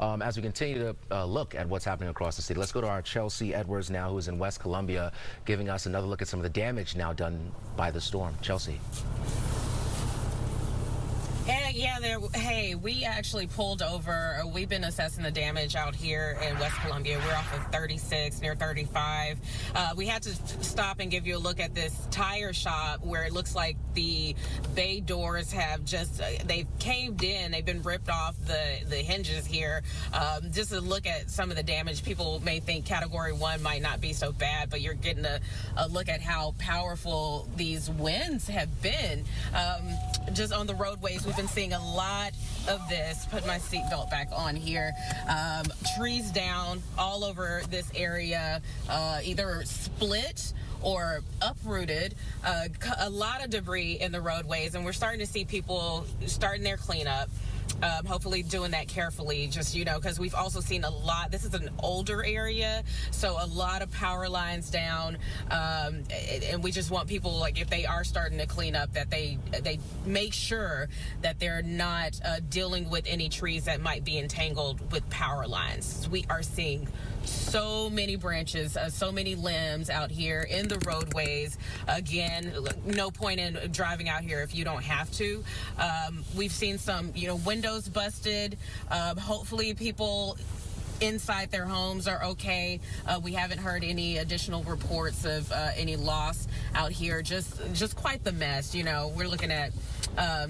as we continue to look at what's happening across the city. Let's go to our Chelsea Edwards now, who is in West Columbia, giving us another look at some of the damage now done by the storm. Chelsea. Hey, we actually pulled over. We've been assessing the damage out here in West Columbia. We're off of 36 near 35. We had to stop and give you a look at this tire shop where it looks like the bay doors have they've caved in. They've been ripped off the hinges here. Just to look at some of the damage, people may think Category 1 might not be so bad, but you're getting a look at how powerful these winds have been. Just on the roadways, we've been seeing a lot of this. Put my seatbelt back on here. Trees down all over this area, either split or uprooted. A lot of debris in the roadways, and we're starting to see people starting their cleanup. Hopefully doing that carefully, just, because we've also seen a lot. This is an older area, so a lot of power lines down, and we just want people, like, if they are starting to clean up, that they make sure that they're not dealing with any trees that might be entangled with power lines. We are seeing so many branches, so many limbs out here in the roadways. Again, no point in driving out here if you don't have to. We've seen some, windows busted. Hopefully people inside their homes are okay. We haven't heard any additional reports of any loss out here. Just quite the mess. We're looking at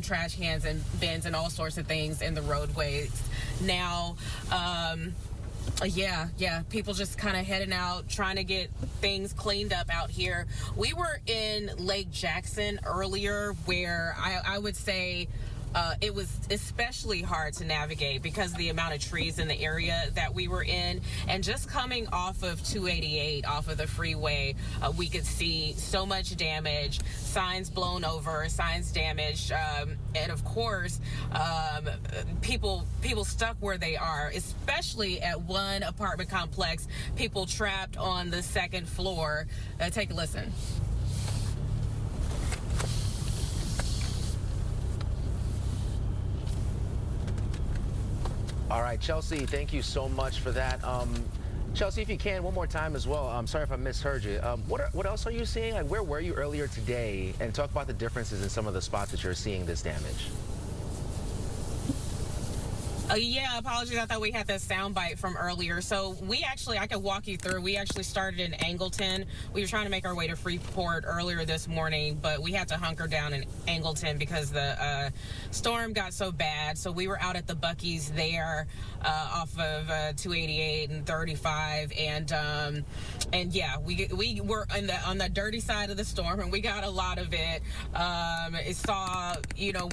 trash cans and bins and all sorts of things in the roadways now. People just kind of heading out, trying to get things cleaned up out here. We were in Lake Jackson earlier, where I would say it was especially hard to navigate because of the amount of trees in the area that we were in. And just coming off of 288, off of the freeway, we could see so much damage, signs blown over, signs damaged, and of course, people stuck where they are, especially at one apartment complex, people trapped on the second floor. Take a listen. All right, Chelsea, thank you so much for that. Chelsea, if you can, one more time as well. I'm sorry if I misheard you. What else are you seeing? Like, where were you earlier today? And talk about the differences in some of the spots that you're seeing this damage. Apologies. I thought we had that sound bite from earlier. So I could walk you through. We actually started in Angleton. We were trying to make our way to Freeport earlier this morning, but we had to hunker down in Angleton because the storm got so bad. So we were out at the Buc-ee's there off of 288 and 35. We were on the dirty side of the storm, and we got a lot of it.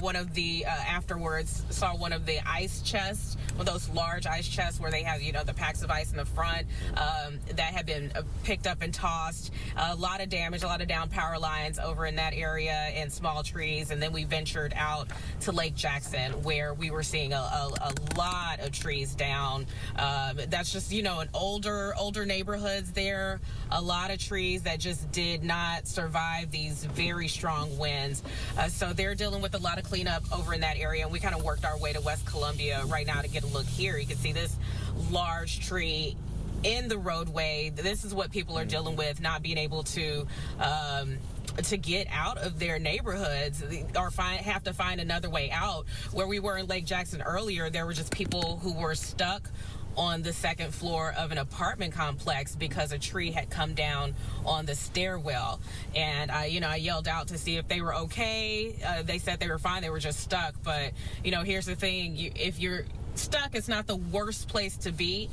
One of the afterwards saw one of the ice chests, one of those large ice chests where they have, the packs of ice in the front that had been picked up and tossed. A lot of damage, a lot of down power lines over in that area and small trees. And then we ventured out to Lake Jackson, where we were seeing a lot of trees down. That's just, an older neighborhoods there. A lot of trees that just did not survive these very strong winds. So they're dealing with a lot of cleanup over in that area. And we kind of worked our way to West Columbia right now to get a look here. You can see this large tree in the roadway. This is what people are dealing with, not being able to get out of their neighborhoods or have to find another way out. Where we were in Lake Jackson earlier, there were just people who were stuck on the second floor of an apartment complex because a tree had come down on the stairwell. And I yelled out to see if they were okay. They said they were fine. They were just stuck. But, here's the thing. If you're stuck, it's not the worst place to be,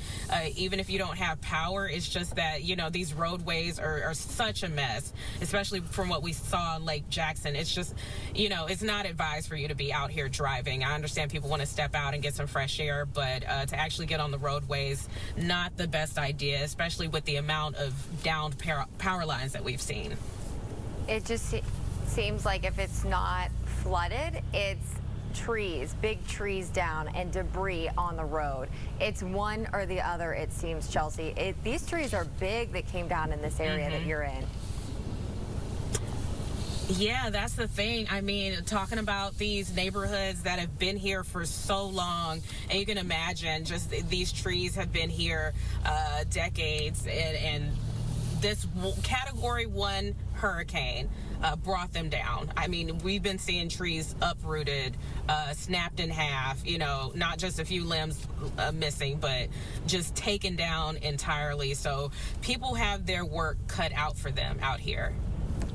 even if you don't have power. It's just that, these roadways are such a mess, especially from what we saw in Lake Jackson. It's just, it's not advised for you to be out here driving. I understand people want to step out and get some fresh air, but to actually get on the roadways, not the best idea, especially with the amount of downed power lines that we've seen. It just seems like if it's not flooded, it's trees, big trees down, and debris on the road. It's one or the other, it seems, Chelsea. These trees are big that came down in this area that you're in. Yeah, that's the thing. I mean, talking about these neighborhoods that have been here for so long, and you can imagine just these trees have been here decades, and this category 1 hurricane brought them down. I mean, we've been seeing trees uprooted, snapped in half, you know, not just a few limbs missing, but just taken down entirely. So people have their work cut out for them out here.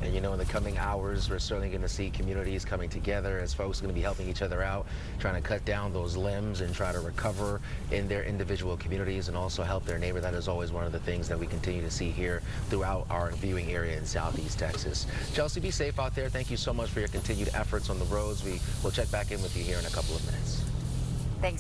And you know, in the coming hours, we're certainly going to see communities coming together as folks are going to be helping each other out, trying to cut down those limbs and try to recover in their individual communities and also help their neighbor. That is always one of the things that we continue to see here throughout our viewing area in Southeast Texas. Chelsea, be safe out there. Thank you so much for your continued efforts on the roads. We will check back in with you here in a couple of minutes. Thanks.